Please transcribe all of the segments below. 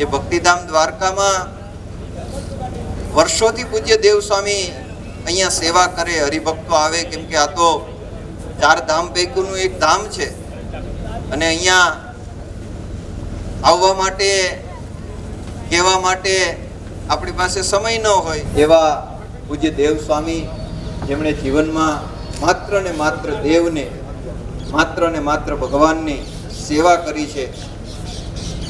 એ ભક્તિધામ દ્વારકામાં વર્ષોથી પૂજ્ય દેવ સ્વામી અહીંયા સેવા કરે, હરિભક્તો આવે, કેમ કે આ તો 4 ધામ પૈકીનું એક ધામ છે અને અહીંયા આવવા માટે, કહેવા માટે આપણી પાસે સમય ન હોય એવા પૂજ્ય દેવ સ્વામી, જેમણે જીવનમાં માત્ર ને માત્ર દેવને, માત્ર ને માત્ર ભગવાનની સેવા કરી છે.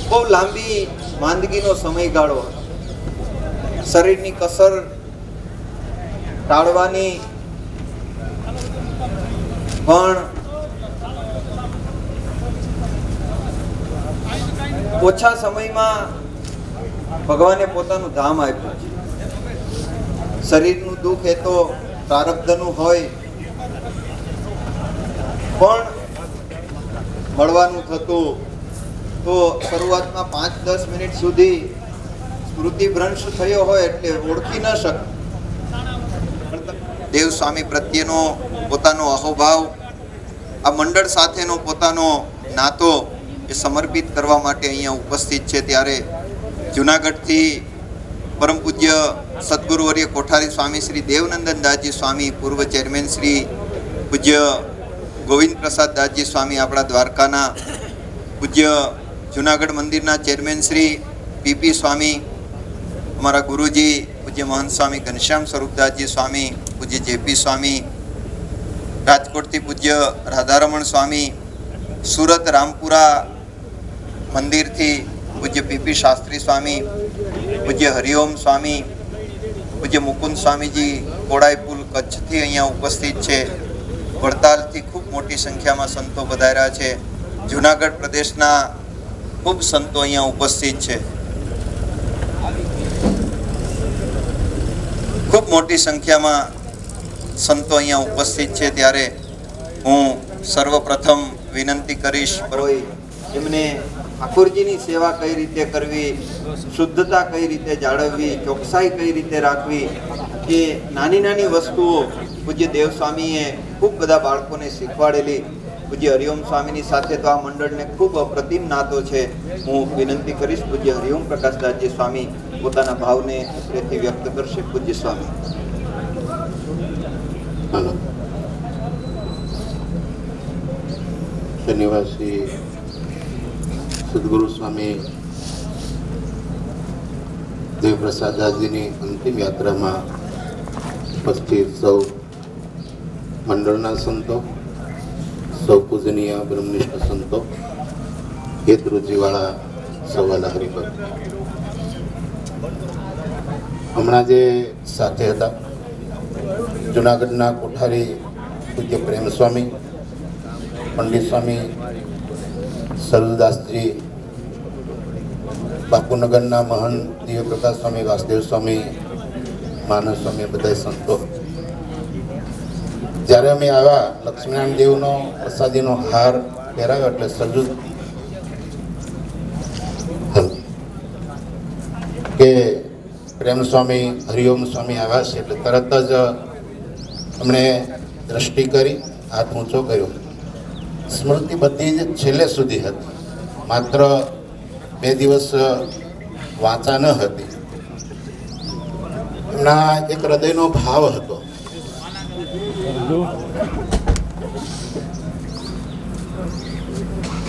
બહુ લાંબી માંદગીનો સમયગાળો, શરીરની કસર ટાળવાની પણ ઓછા સમયમાં ભગવાને પોતાનું ધામ આપ્યું છે. શરીરનું દુઃખ એ તો પ્રારબ્ધનું હોય, પણ મળવાનું થતું તો શરૂઆતમાં 5-10 મિનિટ સુધી સ્મૃતિભ્રંશ થયો હોય એટલે ઓળખી ન શકે. દેવ સ્વામી પ્રત્યેનો પોતાનો અહોભાવ, આ મંડળ સાથેનો પોતાનો નાતો એ સમર્પિત કરવા માટે અહીંયા ઉપસ્થિત છે. ત્યારે જુનાગઢથી પરમ પૂજ્ય સદગુરુવર્ય કોઠારી સ્વામી શ્રી દેવનંદન દાસજી સ્વામી, પૂર્વ ચેરમેન શ્રી પૂજ્ય ગોવિંદ પ્રસાદ દાસજી સ્વામી, આપણા દ્વારકાના પૂજ્ય જુનાગઢ મંદિરના ચેરમેન શ્રી પીપી સ્વામી, અમારા ગુરુજી પૂજ્ય મહંત સ્વામી ઘનશ્યામ સ્વરૂપદાસજી સ્વામી, પૂજ્ય જેપી સ્વામી, રાજકોટથી પૂજ્ય રાધારમણ સ્વામી, સુરત રામપુરા મંદિરથી પૂજ્ય પીપી શાસ્ત્રી સ્વામી, પૂજ્ય હરિઓમ સ્વામી, પૂજ્ય મુકુંદ સ્વામીજી કોડાઈપુલ કચ્છથી અહીંયા ઉપસ્થિત છે. વડતાલથી ખૂબ મોટી સંખ્યામાં સંતો પધાર્યા છે. જુનાગઢ પ્રદેશના ખૂબ સંતો અહીંયા ઉપસ્થિત છે. ખૂબ મોટી સંખ્યામાં સંતો અહીંયા ઉપસ્થિત છે. ત્યારે હું સર્વપ્રથમ વિનંતી કરીશ, એમને ઠાકોરજીની સેવા કઈ રીતે કરવી, શુદ્ધતા કઈ રીતે જાળવવી, ચોકસાઈ કઈ રીતે રાખવી, કે નાની નાની વસ્તુઓ પૂજ્ય દેવ સ્વામીએ ખૂબ બધા બાળકોને શીખવાડેલી. પૂજ્ય હરિઓમ સ્વામીની સાથે તો આ મંડળને ખૂબ અપ્રતિમ નાતો છે. હું વિનંતી કરીશ, પૂજ્ય હરિઓમ પ્રકાશદાસજી સ્વામી પોતાના ભાવને અત્રેથી વ્યક્ત કરશે. પૂજ્ય સ્વામી. શનિવાસી સદગુરુ સ્વામી દેવપ્રસાદ દાસજીની અંતિમ યાત્રામાં ઉપસ્થિત સૌ મંડળના સંતો, સૌ પૂજનીય બ્રહ્મનિષ્ઠ સંતો, હેતરુચિવાળા સૌવાલા હરિભક્ત, હમણાં જે સાથે હતા જુનાગઢના કોઠારી પૂજ્ય પ્રેમ સ્વામી, પંડિત સ્વામી સરદાસજી, બાપુનગરના મહંત દિવ્યપ્રકાશ સ્વામી, વાસુદેવ સ્વામી, માનસ સ્વામી, બધા સંતો, જ્યારે અમે આવ્યા લક્ષ્મીનારાયણ દેવનો પ્રસાદીનો હાર પહેરાવ્યો એટલે સજુ કે પ્રેમ સ્વામી, હરિઓમ સ્વામી આવ્યા છે એટલે તરત જ અમને દ્રષ્ટિ કરી, હાથ ઊંચો કર્યો. સ્મૃતિ બધી જ છેલ્લે સુધી હતી, માત્ર 2 દિવસ વાંચા ન હતી. એમના એક હૃદયનો ભાવ હતો.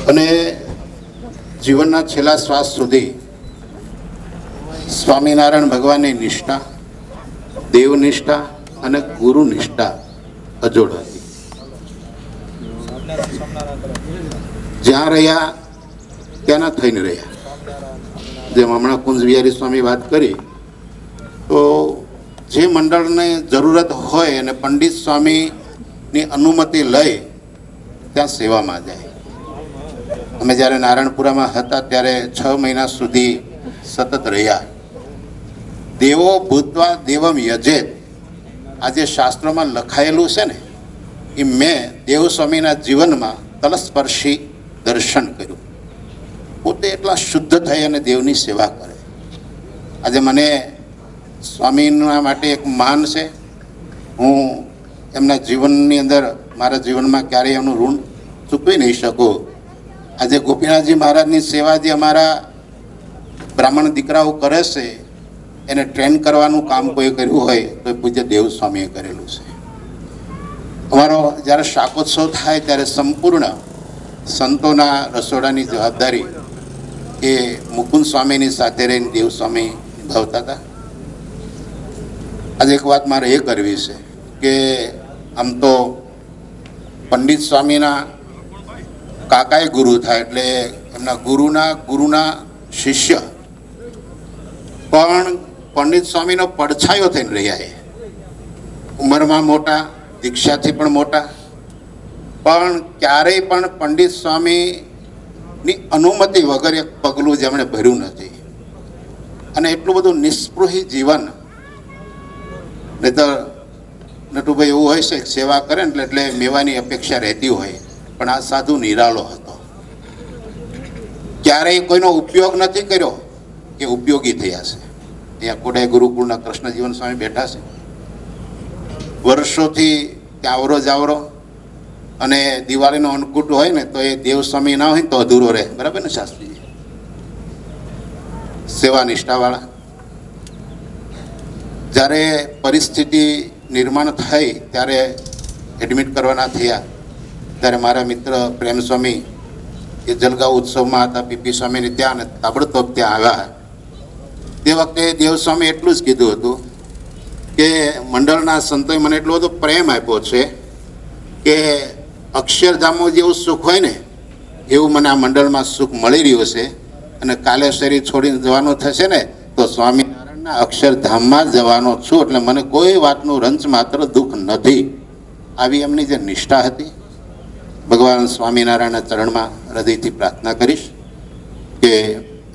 અને જીવનના છેલ્લા શ્વાસ સુધી સ્વામિનારાયણ ભગવાનની નિષ્ઠા, દેવનિષ્ઠા અને ગુરુનિષ્ઠા અજોડ હતી. જ્યાં રહ્યા ત્યાંના થઈને રહ્યા. જેમ હમણાં કુંજ વિહારી સ્વામી વાત કરી, તો જે મંડળને જરૂરત હોય અને પંડિત સ્વામીની અનુમતિ લઈ ત્યાં સેવામાં જાય. અમે જ્યારે નારાયણપુરામાં હતા ત્યારે 6 મહિના સુધી સતત રહ્યા. દેવો ભૂત્વા દેવમ યજેત, આ જે શાસ્ત્રોમાં લખાયેલું છે ને, એ મેં દેવસ્વામીના જીવનમાં તલસ્પર્શી દર્શન કર્યું. પોતે એટલા શુદ્ધ થઈ અને દેવની સેવા કરે. આજે મને સ્વામીના માટે એક માન છે. હું એમના જીવનની અંદર, મારા જીવનમાં ક્યારેય એમનું ઋણ ચૂકવી નહીં શકું. આજે ગોપીનાથજી મહારાજની સેવા જે અમારા બ્રાહ્મણ દીકરાઓ કરે છે એને ટ્રેન કરવાનું કામ કોઈ કર્યું હોય તો એ પૂજ્ય દેવ સ્વામીએ કરેલું છે. અમારો જ્યારે શાકોત્સવ થાય ત્યારે સંપૂર્ણ સંતોના રસોડાની જવાબદારી એ મુકુંદ સ્વામીની સાથે રહીને દેવ સ્વામી નિભાવતા હતા. આજે એક વાત મારે એ કરવી છે કે આમ તો પંડિત સ્વામીના કાકાએ ગુરુ થાય એટલે એમના ગુરુના શિષ્ય પણ પંડિત સ્વામીનો પડછાયો થઈને રહ્યા છે. ઉંમરમાં મોટા, દીક્ષાથી પણ મોટા, પણ ક્યારેય પણ પંડિત સ્વામીની અનુમતિ વગર એક પગલું જેમણે ભર્યું નથી. અને એટલું બધું નિસ્પૃહી જીવન. નહીં તો નટુભાઈ એવું હોય છે સેવા કરે ને એટલે મેવાની અપેક્ષા રહેતી હોય, પણ આ સાધુ નિરાલો હતો. ક્યારેય કોઈનો ઉપયોગ નથી કર્યો કે ઉપયોગી થયા છે. અહીંયા કોડાઈ ગુરુકુળના કૃષ્ણજીવન સ્વામી બેઠા છે. વર્ષોથી ત્યાં આવરો જાવરો, અને દિવાળીનો અન્નકૂટ હોય ને તો એ દેવ સ્વામી ના હોય તો અધૂરો રહે. બરાબર ને શાસ્ત્રીજી? સેવા નિષ્ઠાવાળા. જ્યારે પરિસ્થિતિ નિર્માણ થઈ ત્યારે એડમિટ કરવાના થયા ત્યારે મારા મિત્ર પ્રેમ સ્વામી એ જલગાંવ ઉત્સવમાં હતા, પીપી સ્વામીને ત્યાં ને તાબડતોબ ત્યાં આવ્યા. તે વખતે દેવસ્વામી એટલું જ કીધું હતું કે મંડળના સંતોએ મને એટલો બધો પ્રેમ આપ્યો છે કે અક્ષરધામો જેવું સુખ હોય ને એવું મને આ મંડળમાં સુખ મળી રહ્યું છે. અને કાલે શરીર છોડીને જવાનું થશે ને તો સ્વામિનારાયણના અક્ષરધામમાં જવાનો છું, એટલે મને કોઈ વાતનું રંચ માત્ર દુઃખ નથી. આવી એમની જે નિષ્ઠા હતી, ભગવાન સ્વામિનારાયણના ચરણમાં હૃદયથી પ્રાર્થના કરીશ કે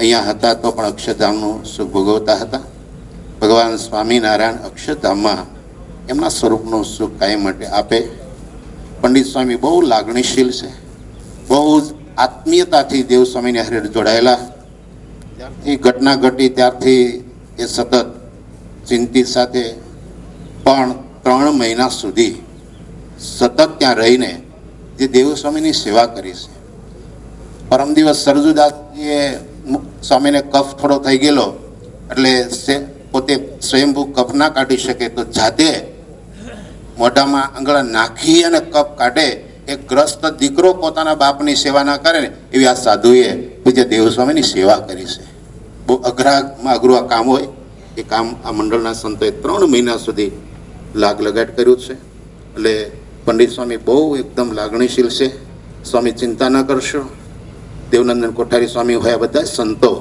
અહીંયા હતા તો પણ અક્ષરધામનું સુખ ભોગવતા હતા. ભગવાન સ્વામિનારાયણ અક્ષરધામમાં એમના સ્વરૂપનું સુખ કાયમ માટે આપે. પંડિત સ્વામી બહુ લાગણીશીલ છે, બહુ જ આત્મીયતાથી દેવ સ્વામીની હારે જોડાયેલા. ત્યારથી ઘટના ઘટી ત્યારથી એ સતત ચિંતિત સાથે પણ 3 મહિના સુધી સતત ત્યાં રહીને જે દેવ સ્વામીની સેવા કરી છે. પરમ દિવસ સરજુદાસજીએ સ્વામીને કફ થોડો થઈ ગયેલો એટલે પોતે સ્વયંભૂ કફ ના કાઢી શકે તો જાતે મોઢામાં આંગળા નાખી અને કફ કાઢે. એક ગ્રસ્ત દીકરો પોતાના બાપની સેવા ના કરે ને એવી આ સાધુએ પૂજ્ય દેવ સ્વામીની સેવા કરી છે. બહુ અઘરામાં અઘરું આ કામ હોય એ કામ આ મંડળના સંતોએ 3 મહિના સુધી લાગ લગાટ કર્યું છે. એટલે પંડિત સ્વામી બહુ એકદમ લાગણીશીલ છે. સ્વામી ચિંતા ન કરશો, દેવનંદન કોઠારી સ્વામી હોય બધા સંતો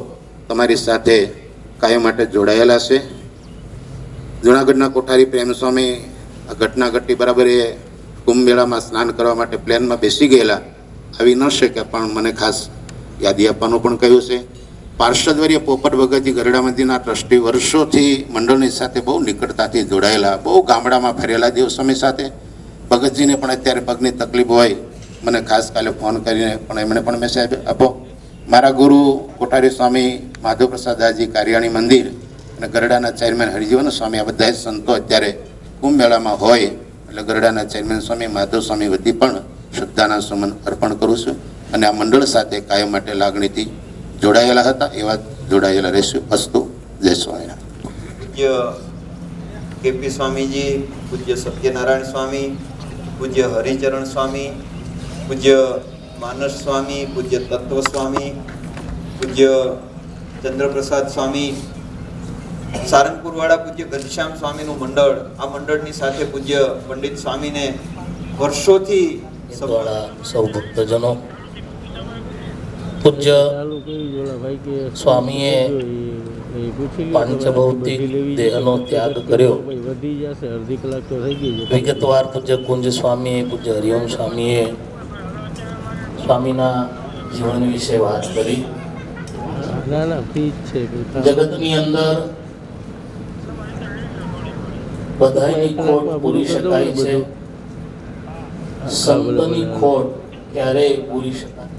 તમારી સાથે કાયમ માટે જોડાયેલા છે. જુનાગઢના કોઠારી પ્રેમ સ્વામી આ ઘટના ઘટી બરાબર એ કુંભ મેળામાં સ્નાન કરવા માટે પ્લેનમાં બેસી ગયેલા, આવી ન શક્યા, પણ મને ખાસ યાદી આપવાનું પણ કહ્યું છે. પાર્ષદવર્ય પોપટ ભગતજી ગરડા મંદિરના ટ્રસ્ટી વર્ષોથી મંડળની સાથે બહુ નિકટતાથી જોડાયેલા, બહુ ગામડામાં ફરેલા દેવ સ્વામી સાથે. ભગતજીને પણ અત્યારે પગની તકલીફ હોય, મને ખાસ કાલે ફોન કરીને પણ એમણે પણ મેસેજ આપો. મારા ગુરુ કોઠારી સ્વામી માધવપ્રસાદ દાસજી કારિયાણી મંદિર અને ગરડાના ચેરમેન હરિજીવન સ્વામી આ બધા સંતો અત્યારે કુંભ મેળામાં હોય, એટલે ગરડાના ચેરમેન સ્વામી માધવ સ્વામી વતી પણ શ્રદ્ધાના સુમન અર્પણ કરું છું. અને આ મંડળ સાથે કાયમ માટે લાગણીથી જોડાયેલા હતા, એવા જોડાયેલા રહેશું. અસ્તુ. જય સ્વામિનારાયણ. પૂજ્ય કેપી સ્વામીજી, પૂજ્ય સત્યનારાયણ સ્વામી, પૂજ્ય હરિચરણ સ્વામી, પૂજ્ય માનસ સ્વામી, પૂજ્ય તત્વ સ્વામી, પૂજ્ય ચંદ્રપ્રસાદ સ્વામી, સારંગપુરવાળા પૂજ્ય ઘનશ્યામ સ્વામીનું મંડળ, આ મંડળની સાથે પૂજ્ય પંડિત સ્વામીને વર્ષોથી સૌ ભક્તજનો, પૂજ્ય સ્વામીએ પાંચભૌતિક દેહનો ત્યાગ કર્યો. વિગતવાર પૂજ્ય કુંજ સ્વામીએ, પૂજ્ય હરિઓમ સ્વામીએ સ્વામીના જીવન વિશે વાત કરી. જગતની અંદર બધાની ખોટ પૂરી શકાય છે, સંતની ખોટ ક્યારેય પૂરી શકાય.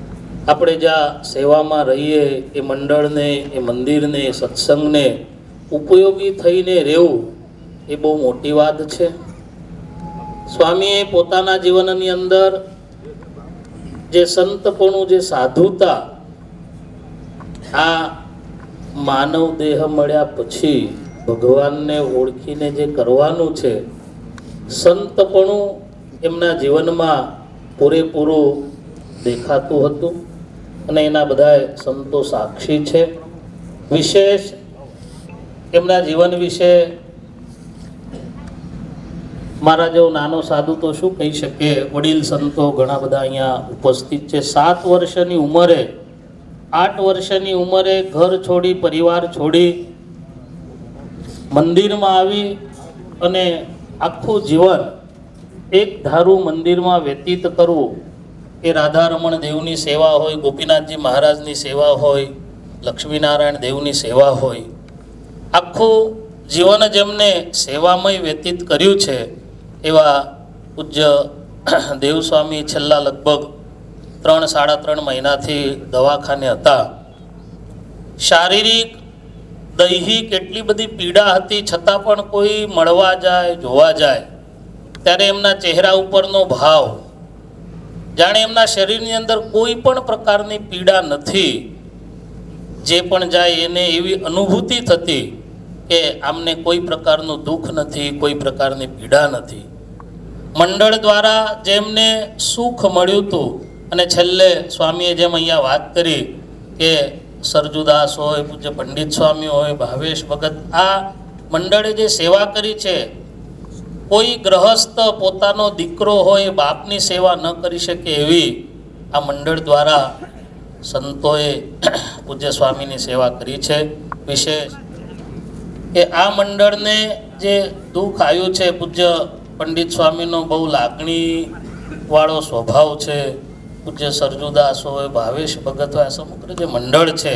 આપણે જ્યાં સેવામાં રહીએ એ મંડળને, એ મંદિરને, એ સત્સંગને ઉપયોગી થઈને રહેવું એ બહુ મોટી વાત છે. સ્વામીએ પોતાના જીવનની અંદર જે સંતપણું, જે સાધુતા આ માનવ દેહ મળ્યા પછી ભગવાનને ઓળખીને જે કરવાનું છે, સંતપણું એમના જીવનમાં પૂરેપૂરું દેખાતું હતું અને એના બધા સંતો સાક્ષી છે. વિશેષ એમના જીવન વિશે મારા જેવો નાનો સાધુ તો શું કહી શકે, વડીલ સંતો ઘણા બધા અહીંયા ઉપસ્થિત છે. 7 વર્ષની ઉંમરે 8 વર્ષની ઉંમરે ઘર છોડી, પરિવાર છોડી મંદિરમાં આવી અને આખું જીવન એક ધારું મંદિરમાં વ્યતીત કરવું, એ રાધારમણ દેવની સેવા હોય, ગોપીનાથજી મહારાજની સેવા હોય, લક્ષ્મીનારાયણ દેવની સેવા હોય, આખું જીવન જેમને સેવામય વ્યતીત કર્યું છે એવા પૂજ્ય દેવસ્વામી છેલ્લા લગભગ 3-3.5 મહિનાથી દવાખાને હતા. શારીરિક દૈહિક એટલી બધી પીડા હતી, છતાં પણ કોઈ મળવા જાય, જોવા જાય ત્યારે એમના ચહેરા ઉપરનો ભાવ જાણે એમના શરીરની અંદર કોઈ પણ પ્રકારની પીડા નથી. જે પણ જાય એને એવી અનુભૂતિ થતી કે આમને કોઈ પ્રકારનું દુઃખ નથી, કોઈ પ્રકારની પીડા નથી. મંડળ દ્વારા જેમને સુખ મળ્યું હતું, અને છેલ્લે સ્વામીએ જેમ અહીંયા વાત કરી કે સરજુદાસ હોય, પૂજ્ય પંડિત સ્વામી હોય, ભાવેશ ભગત, આ મંડળે જે સેવા કરી છે, કોઈ ગ્રહસ્થ પોતાનો દીકરો હોય બાપની સેવા ન કરી શકે એવી આ મંડળ દ્વારા સંતોએ પૂજ્ય સ્વામીની સેવા કરી છે. વિશેષ કે આ મંડળને જે દુઃખ આવ્યું છે, પૂજ્ય પંડિત સ્વામીનો બહુ લાગણીવાળો સ્વભાવ છે. પૂજ્ય સરજુદાસ હોય, ભાવેશ ભગત હોય, આ સમગ્ર જે મંડળ છે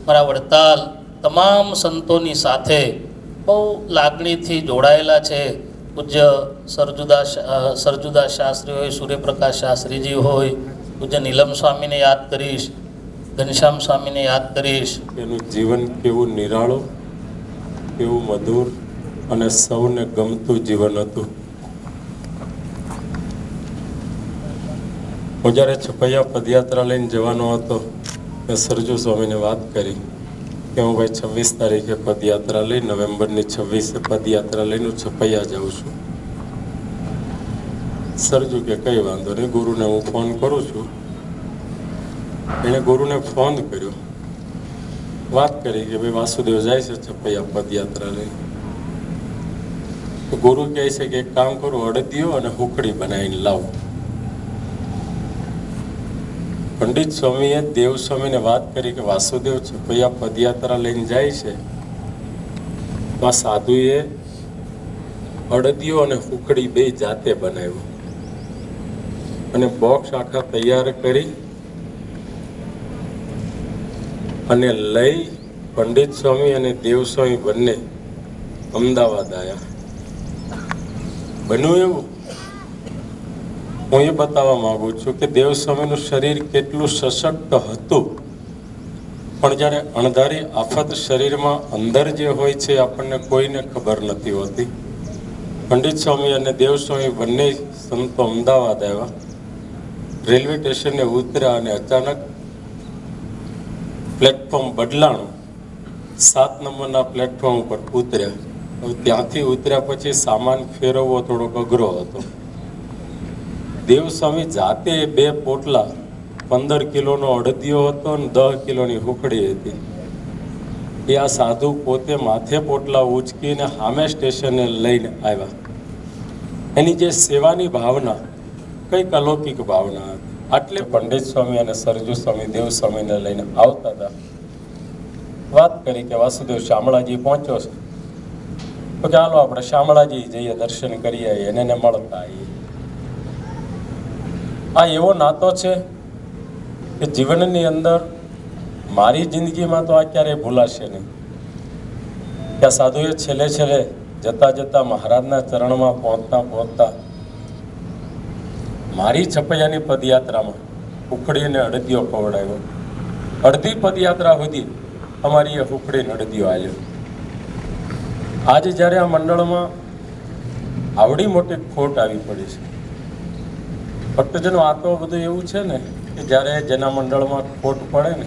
મારા વડતાલ તમામ સંતોની સાથે બહુ લાગણીથી જોડાયેલા છે. પૂજ્ય સરજુદાસ શાસ્ત્રી હોય, સૂર્યપ્રકાશ શાસ્ત્રીજી હોય, પૂજ્ય નીલમ સ્વામીને યાદ કરીશ, ઘનશ્યામ સ્વામીને યાદ કરીશ. એનું જીવન કેવું નિરાળું, કેવું મધુર અને સૌને ગમતું જીવન હતું. હું જ્યારે છપૈયા પદયાત્રા લઈને જવાનો હતો, મેં સરજુ સ્વામીને વાત કરી કે હું ભાઈ 26 તારીખે પદયાત્રા લઈ, નવેમ્બરની 26 પદયાત્રા લઈને હું છપૈયા જાઉં છું. સરજુ કે કંઈ વાંધો નહીં, ગુરુને હું ફોન કરું છું. એણે ગુરુને ફોન કર્યો, વાત કરી કે ભાઈ વાસુદેવ જાય છે છપૈયા પદયાત્રા લઈ. તો ગુરુ કહે છે કે એક કામ કરું, અડદિયો અને હુકડી બનાવીને લાવો. પંડિત સ્વામીએ દેવસ્વામીને વાત કરી કે વાસુદેવ છપૈયા પદયાત્રા લઈને જાય છે, તો આ સાધુએ અડદિયો અને હુકડી બે જાતે બનાવ્યું અને બોક્સ આખા તૈયાર કરી અને લઈ પંડિત સ્વામી અને દેવસ્વામી બંને અમદાવાદ આવ્યા. બન્યું એવું, હું એ બતાવવા માંગુ છું કે દેવસ્વામીનું શરીર કેટલું સશક્ત હતું, પણ જ્યારે અણધારી આફત શરીરમાં અંદર જે હોય છે આપણને કોઈને ખબર નથી હોતી. પંડિત સ્વામી અને દેવસ્વામી બંને સંતો અમદાવાદ આવ્યા, રેલવે સ્ટેશને ઉતર્યા અને અચાનક પ્લેટફોર્મ બદલાણું, 7 નંબરના પ્લેટફોર્મ ઉપર ઉતર્યા. હવે ત્યાંથી ઉતર્યા પછી સામાન ફેરવવો થોડોક અઘરો હતો. દેવસ્વામી જાતે 2 પોટલા, 15 કિલોનો અડદિયો હતો અને 10 કિલોની હુકડી હતી, એ આ સાધુ પોતે માથે પોટલા ઉચકીને સામે સ્ટેશને લઈને આવ્યા. એની જે સેવાની ભાવના કંઈક અલૌકિક ભાવના હતી. આટલે પંડિત સ્વામી અને સરજુ સ્વામી દેવસ્વામીને લઈને આવતા હતા. વાત કરી કે વાસુદેવ શામળાજી પહોંચ્યો છે, તો ચાલો આપણે શામળાજી જઈએ, દર્શન કરીએ, એને મળતા આવીએ. આ એવો નાતો છે કે જીવનની અંદર મારી જિંદગીમાં તો આ ક્યારેય ભૂલાશે નહીં. કે આ સાધુએ છેલ્લે જતા જતા મહારાજના ચરણમાં પહોંચતા મારી છપૈયાની પદયાત્રામાં હુકડીને અડદિયો ખવડાવ્યો. અડધી પદયાત્રા સુધી અમારી એ હુકડીને અડદિયો આવ્યો. આજે જ્યારે આ મંડળમાં આવડી મોટી ખોટ આવી પડી છે, ભક્તજનો, આ તો બધું એવું છે ને કે જ્યારે જેના મંડળમાં ખોટ પડે ને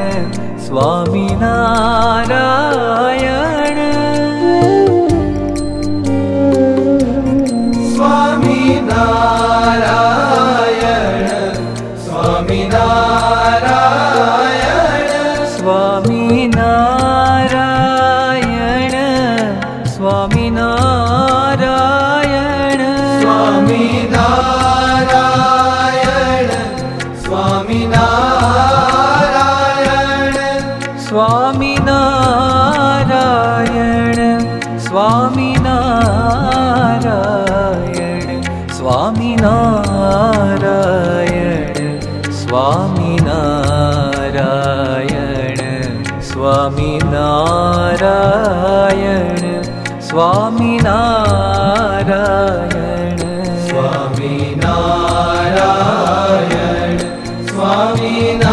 સ્વામિનારાયણ સ્વામિનારાયણ સ્વામિનારાયણ સ્વામિનારાયણ સ્વામિનારાયણ સ્વામિનારાયણ સ્વામિનારાયણ સ્વામિનારાયણ સ્વામિનારાયણ સ્વામિનારાયણ સ્વામિનારાયણ સ્વામિનારાયણ.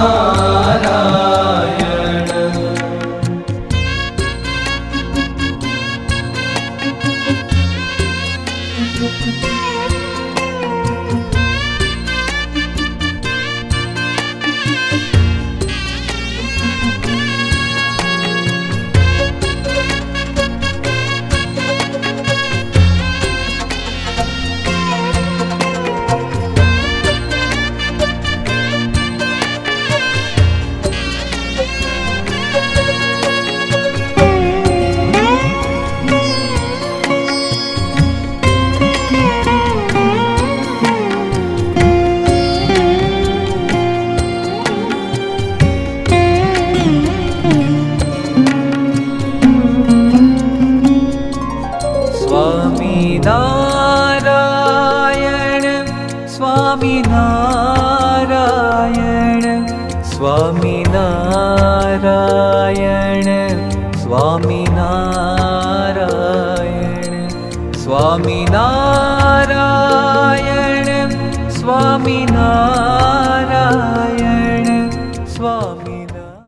સ્વામિનારાયણ સ્વામિનારાયણ સ્વામિનારાયણ સ્વામિનારાયણ સ્વામિનારાયણ